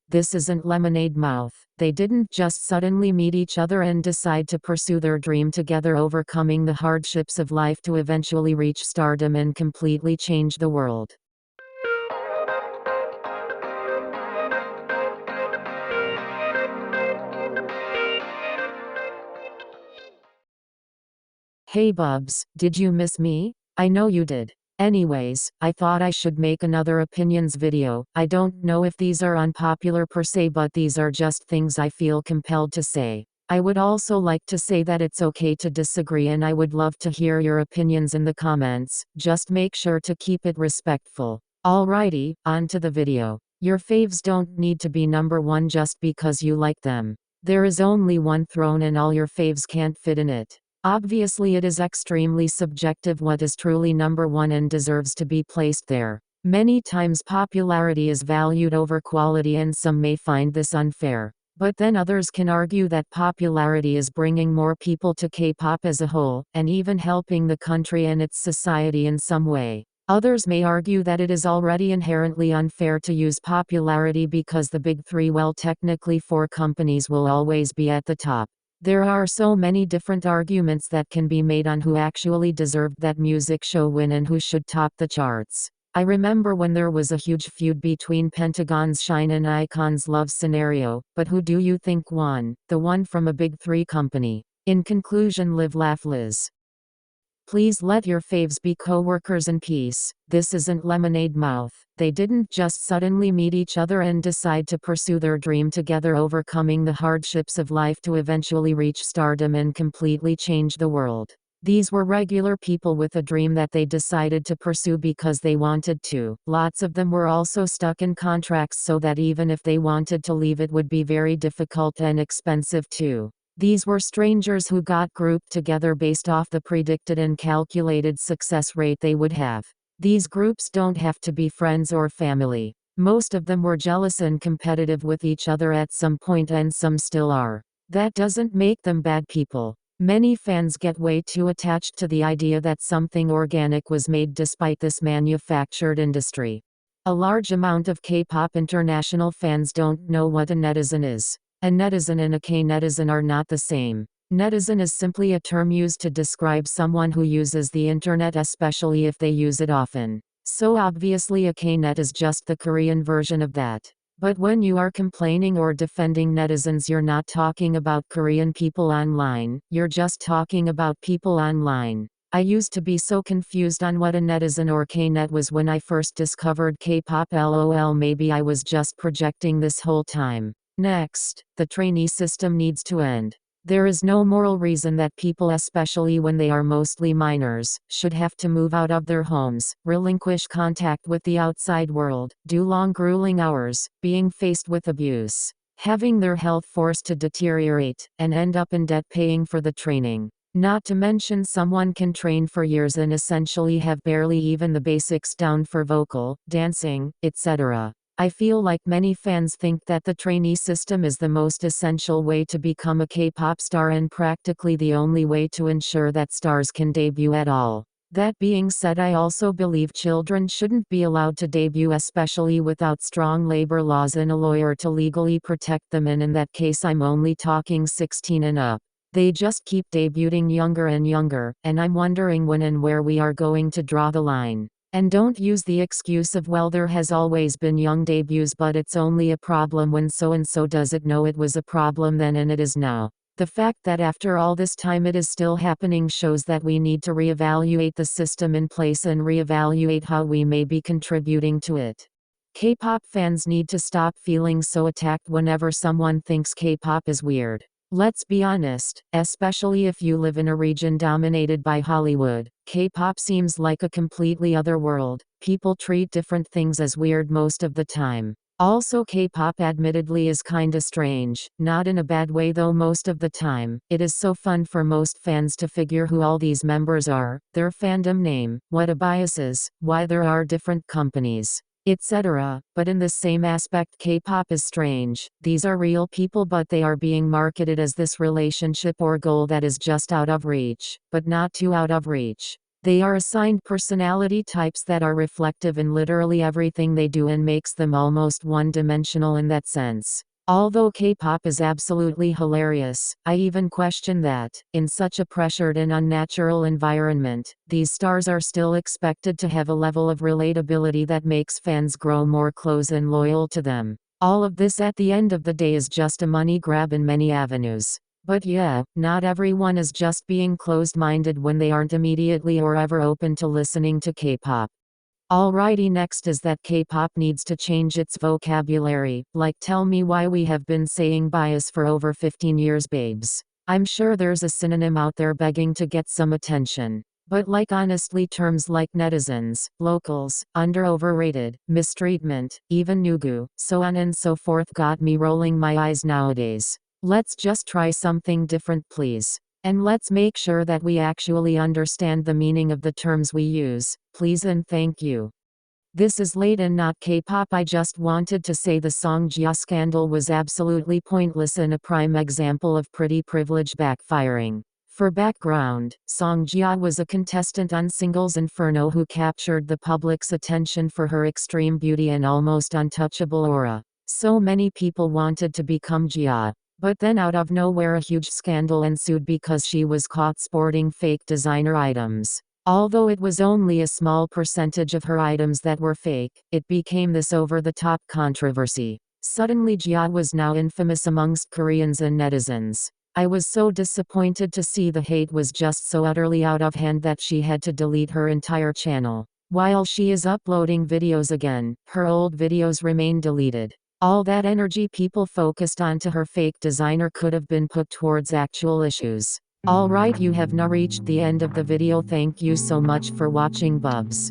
This isn't lemonade mouth. They didn't just suddenly meet each other and decide to pursue their dream together, overcoming the hardships of life to eventually reach stardom and completely change the world. Hey Bubs, did you miss me? I know you did. Anyways, I thought I should make another opinions video. I don't know if these are unpopular per se, but these are just things I feel compelled to say. I would also like to say that it's okay to disagree, and I would love to hear your opinions in the comments. Just make sure to keep it respectful. Alrighty, on to the video. Your faves don't need to be number one just because you like them. There is only one throne and all your faves can't fit in it. Obviously, it is extremely subjective what is truly number one and deserves to be placed there. Many times popularity is valued over quality, and some may find this unfair. But then others can argue that popularity is bringing more people to K-pop as a whole, and even helping the country and its society in some way. Others may argue that it is already inherently unfair to use popularity because the big three, well, technically four companies, will always be at the top. There are so many different arguments that can be made on who actually deserved that music show win and who should top the charts. I remember when there was a huge feud between Pentagon's Shine and iKON's Love Scenario, but who do you think won? The one from a big three company. In conclusion, live laugh Liz. Please let your faves be co-workers in peace. This isn't lemonade mouth. They didn't just suddenly meet each other and decide to pursue their dream together, overcoming the hardships of life to eventually reach stardom and completely change the world. These were regular people with a dream that they decided to pursue because they wanted to. Lots of them were also stuck in contracts, so that even if they wanted to leave, it would be very difficult and expensive too. These were strangers who got grouped together based off the predicted and calculated success rate they would have. These groups don't have to be friends or family. Most of them were jealous and competitive with each other at some point, and some still are. That doesn't make them bad people. Many fans get way too attached to the idea that something organic was made despite this manufactured industry. A large amount of K-pop international fans don't know what a netizen is. A netizen and a K-netizen are not the same. Netizen is simply a term used to describe someone who uses the internet, especially if they use it often. So obviously a K-net is just the Korean version of that. But when you are complaining or defending netizens, you're not talking about Korean people online, you're just talking about people online. I used to be so confused on what a netizen or K-net was when I first discovered K-pop. LOL, maybe I was just projecting this whole time. Next, the trainee system needs to end. There is no moral reason that people, especially when they are mostly minors, should have to move out of their homes, relinquish contact with the outside world, do long grueling hours, being faced with abuse, having their health forced to deteriorate, and end up in debt paying for the training. Not to mention, someone can train for years and essentially have barely even the basics down for vocal, dancing, etc. I feel like many fans think that the trainee system is the most essential way to become a K-pop star and practically the only way to ensure that stars can debut at all. That being said, I also believe children shouldn't be allowed to debut, especially without strong labor laws and a lawyer to legally protect them, and in that case I'm only talking 16 and up. They just keep debuting younger and younger, and I'm wondering when and where we are going to draw the line. And don't use the excuse of, well, there has always been young debuts, but it's only a problem when so-and-so does it. No, it was a problem then and it is now. The fact that after all this time it is still happening shows that we need to reevaluate the system in place and reevaluate how we may be contributing to it. K-pop fans need to stop feeling so attacked whenever someone thinks K-pop is weird. Let's be honest, especially if you live in a region dominated by Hollywood, K-pop seems like a completely other world. People treat different things as weird most of the time. Also, K-pop admittedly is kinda strange, not in a bad way though. Most of the time, it is so fun for most fans to figure who all these members are, their fandom name, what a bias is, why there are different companies, etc. But in the same aspect, K-pop is strange. These are real people, but they are being marketed as this relationship or goal that is just out of reach, but not too out of reach. They are assigned personality types that are reflective in literally everything they do and makes them almost one-dimensional in that sense. Although K-pop is absolutely hilarious, I even question that, in such a pressured and unnatural environment, these stars are still expected to have a level of relatability that makes fans grow more close and loyal to them. All of this at the end of the day is just a money grab in many avenues. But yeah, not everyone is just being closed-minded when they aren't immediately or ever open to listening to K-pop. Alrighty, next is that K-pop needs to change its vocabulary. Like, tell me why we have been saying bias for over 15 years, babes. I'm sure there's a synonym out there begging to get some attention. But like, honestly, terms like netizens, locals, overrated, mistreatment, even nugu, so on and so forth got me rolling my eyes nowadays. Let's just try something different, please. And let's make sure that we actually understand the meaning of the terms we use, please and thank you. This is late and not K-pop. I just wanted to say the song Jia scandal was absolutely pointless and a prime example of pretty privilege backfiring. For background, Song Jia was a contestant on Singles Inferno who captured the public's attention for her extreme beauty and almost untouchable aura. So many people wanted to become Jia. But then out of nowhere a huge scandal ensued because she was caught sporting fake designer items. Although it was only a small percentage of her items that were fake, it became this over-the-top controversy. Suddenly Jia was now infamous amongst Koreans and netizens. I was so disappointed to see the hate was just so utterly out of hand that she had to delete her entire channel. While she is uploading videos again, her old videos remain deleted. All that energy people focused onto her fake designer could have been put towards actual issues. Alright, you have now reached the end of the video. Thank you so much for watching, bubs.